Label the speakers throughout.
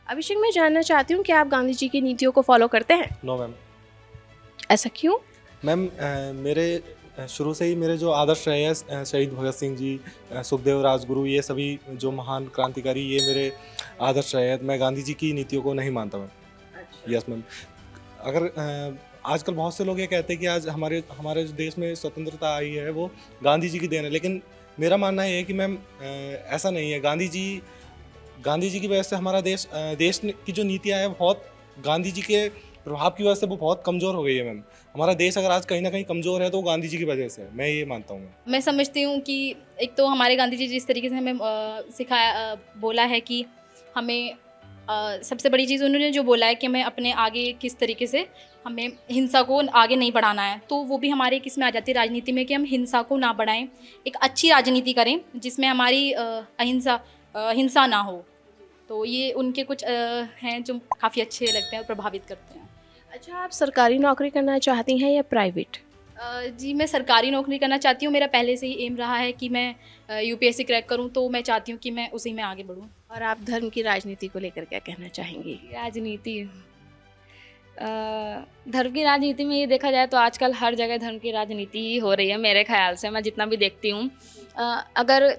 Speaker 1: अभिषेक, मैं जानना चाहती हूँ कि आप गांधी जी की नीतियों को फॉलो करते हैं?
Speaker 2: No ma'am.
Speaker 1: ऐसा क्यों?
Speaker 2: मैम मेरे शुरू से ही मेरे जो आदर्श रहे हैं शहीद भगत सिंह जी, सुखदेव राजगुरु, ये सभी जो महान क्रांतिकारी, ये मेरे आदर्श रहे हैं। मैं गांधी जी की नीतियों को नहीं मानता मैम।
Speaker 1: अच्छा।
Speaker 2: Yes ma'am. अगर आजकल बहुत से लोग ये कहते हैं कि आज हमारे हमारे जो देश में स्वतंत्रता आई है वो गांधी जी की देन है, लेकिन मेरा मानना ये है कि मैम ऐसा नहीं है। गांधी जी की वजह से हमारा देश की जो नीतियाँ हैं बहुत गांधी जी के प्रभाव की वजह से वो बहुत कमज़ोर हो गई है मैम। हमारा देश अगर आज कहीं ना कहीं कमज़ोर है तो वो गांधी जी की वजह से है, मैं ये मानता हूँ।
Speaker 3: मैं समझती हूँ कि एक तो हमारे गांधी जी जिस तरीके से हमें सिखाया बोला है कि हमें सबसे बड़ी चीज़ उन्होंने जो बोला है कि हमें अपने आगे किस तरीके से हमें हिंसा को आगे नहीं बढ़ाना है, तो वो भी हमारे किस में आ जाती है राजनीति में कि हम हिंसा को ना बढ़ाएं, एक अच्छी राजनीति करें जिसमें हमारी हिंसा ना हो। तो ये उनके कुछ हैं जो काफ़ी अच्छे लगते हैं और प्रभावित करते हैं।
Speaker 1: अच्छा, आप सरकारी नौकरी करना चाहती हैं या प्राइवेट?
Speaker 3: जी, मैं सरकारी नौकरी करना चाहती हूँ। मेरा पहले से ही एम रहा है कि मैं यूपीएससी क्रैक करूँ, तो मैं चाहती हूँ कि मैं उसी में आगे बढ़ूँ।
Speaker 1: और आप धर्म की राजनीति को लेकर क्या कहना चाहेंगी?
Speaker 4: राजनीति, धर्म की राजनीति में ये देखा जाए तो आजकल हर जगह धर्म की राजनीति ही हो रही है मेरे ख्याल से। मैं जितना भी देखती हूँ, अगर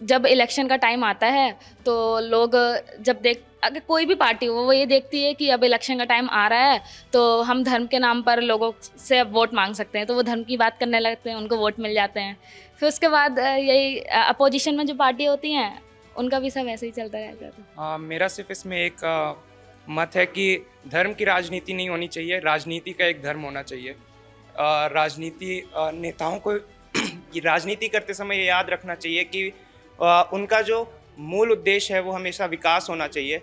Speaker 4: जब इलेक्शन का टाइम आता है तो लोग अगर कोई भी पार्टी हो वो ये देखती है कि अब इलेक्शन का टाइम आ रहा है तो हम धर्म के नाम पर लोगों से वोट मांग सकते हैं, तो वो धर्म की बात करने लगते हैं, उनको वोट मिल जाते हैं। फिर उसके बाद यही अपोजिशन में जो पार्टी होती हैं उनका भी सब ऐसे ही चलता रहता है।
Speaker 5: मेरा सिर्फ इसमें एक मत है कि धर्म की राजनीति नहीं होनी चाहिए, राजनीति का एक धर्म होना चाहिए। राजनीति नेताओं को ये राजनीति करते समय ये याद रखना चाहिए कि उनका जो मूल उद्देश्य है वो हमेशा विकास होना चाहिए,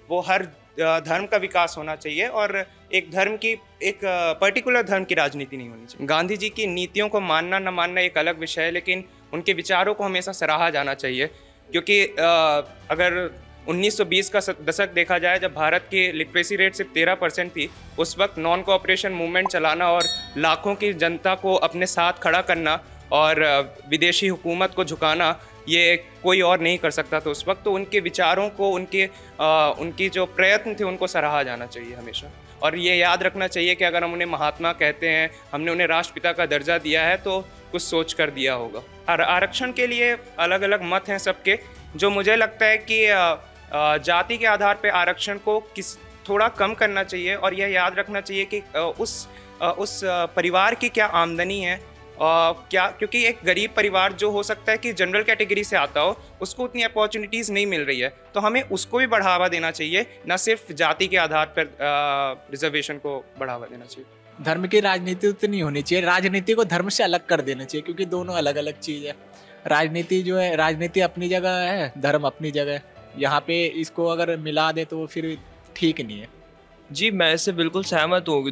Speaker 5: वो हर धर्म का विकास होना चाहिए और एक पर्टिकुलर धर्म की राजनीति नहीं होनी चाहिए। गांधी जी की नीतियों को मानना न मानना एक अलग विषय है, लेकिन उनके विचारों को हमेशा सराहा जाना चाहिए, क्योंकि अगर 1920 का दशक देखा जाए, जब भारत की लिटरेसी रेट सिर्फ 13% थी, उस वक्त नॉन कोऑपरेशन मूवमेंट चलाना और लाखों की जनता को अपने साथ खड़ा करना और विदेशी हुकूमत को झुकाना, ये कोई और नहीं कर सकता था उस वक्त। तो उनके विचारों को, उनकी जो प्रयत्न थे, उनको सराहा जाना चाहिए हमेशा। और ये याद रखना चाहिए कि अगर हम उन्हें महात्मा कहते हैं, हमने उन्हें राष्ट्रपिता का दर्जा दिया है, तो कुछ सोच कर दिया होगा। आरक्षण के लिए अलग अलग मत हैं सबके। जो मुझे लगता है कि जाति के आधार पर आरक्षण को थोड़ा कम करना चाहिए और यह याद रखना चाहिए कि उस परिवार की क्या आमदनी है, क्योंकि एक गरीब परिवार जो हो सकता है कि जनरल कैटेगरी से आता हो, उसको उतनी अपॉर्चुनिटीज़ नहीं मिल रही है, तो हमें उसको भी बढ़ावा देना चाहिए, न सिर्फ जाति के आधार पर रिजर्वेशन को बढ़ावा देना चाहिए।
Speaker 6: धर्म की राजनीति तो नहीं होनी चाहिए, राजनीति को धर्म से अलग कर देना चाहिए, क्योंकि दोनों अलग अलग चीज़ है। राजनीति जो है, राजनीति अपनी जगह है, धर्म अपनी जगह है। यहाँ पे इसको अगर मिला दे तो फिर ठीक नहीं है।
Speaker 7: जी, मैं इससे बिल्कुल सहमत हूँ।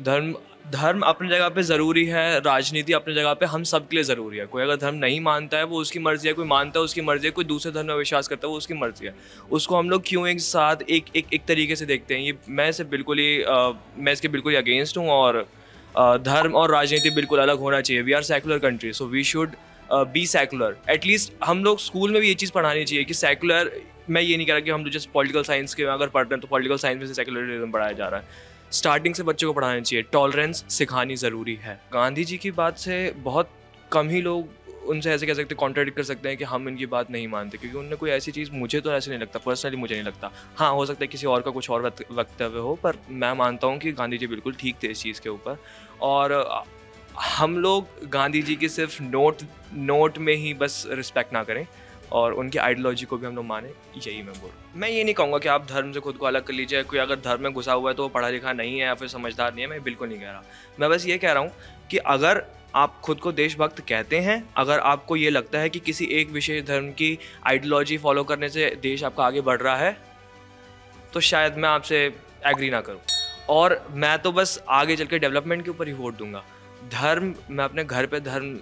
Speaker 7: धर्म अपनी जगह पे ज़रूरी है, राजनीति अपनी जगह पे हम सब के लिए ज़रूरी है। कोई अगर धर्म नहीं मानता है वो उसकी मर्ज़ी है, कोई मानता है उसकी मर्ज़ी है, कोई दूसरे धर्म में विश्वास करता है वो उसकी मर्ज़ी है। उसको हम लोग क्यों एक साथ एक तरीके से देखते हैं, ये मैं इसके बिल्कुल ही अगेंस्ट हूँ। और धर्म और राजनीति बिल्कुल अलग होना चाहिए। We are secular country, so we should be secular. At least हम लोग स्कूल में भी ये चीज़ पढ़ानी चाहिए कि सेकुलर, मैं ये नहीं कह रहा कि हम लोग जैसे पॉलिटिकल साइंस के अगर पढ़ रहे हैं तो पॉलिटिकल साइंस में से सेकुलरिज्म पढ़ाया जा रहा है। स्टार्टिंग से बच्चों को पढ़ाना चाहिए, टॉलरेंस सिखानी ज़रूरी है। गांधी जी की बात से बहुत कम ही लोग उनसे ऐसे कह सकते, कॉन्ट्राडिक्ट कर सकते हैं कि हम इनकी बात नहीं मानते, क्योंकि उन्होंने कोई ऐसी चीज़, मुझे तो ऐसे नहीं लगता, पर्सनली मुझे नहीं लगता। हाँ, हो सकता है किसी और का कुछ और वक्तव्य हो, पर मैं मानता हूँ कि गांधी जी बिल्कुल ठीक थे इस चीज़ के ऊपर। और हम लोग गांधी जी की सिर्फ नोट में ही बस रिस्पेक्ट ना करें और उनकी आइडियोलॉजी को भी हम लोग माने, यही मैं बोल रहा हूँ। मैं ये नहीं कहूँगा कि आप धर्म से खुद को अलग कर लीजिए। कोई अगर धर्म में घुसा हुआ है तो वो पढ़ा लिखा नहीं है या फिर समझदार नहीं है, मैं बिल्कुल नहीं कह रहा। मैं बस ये कह रहा हूँ कि अगर आप खुद को देशभक्त कहते हैं, अगर आपको ये लगता है कि किसी एक विशेष धर्म की आइडियोलॉजी फॉलो करने से देश आपका आगे बढ़ रहा है, तो शायद मैं आपसे एग्री ना करूँ। और मैं तो बस आगे चल के डेवलपमेंट के ऊपर ही वोट दूंगा। धर्म, मैं अपने घर पे धर्म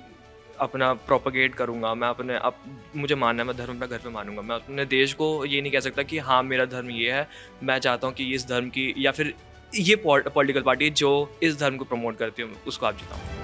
Speaker 7: अपना प्रोपगेट करूँगा। मुझे मानना है, मैं धर्म अपना घर पे मानूंगा। मैं अपने देश को ये नहीं कह सकता कि हाँ मेरा धर्म ये है, मैं चाहता हूँ कि इस धर्म की या फिर ये पॉलिटिकल पार्टी जो इस धर्म को प्रमोट करती है उसको आप जिताओ।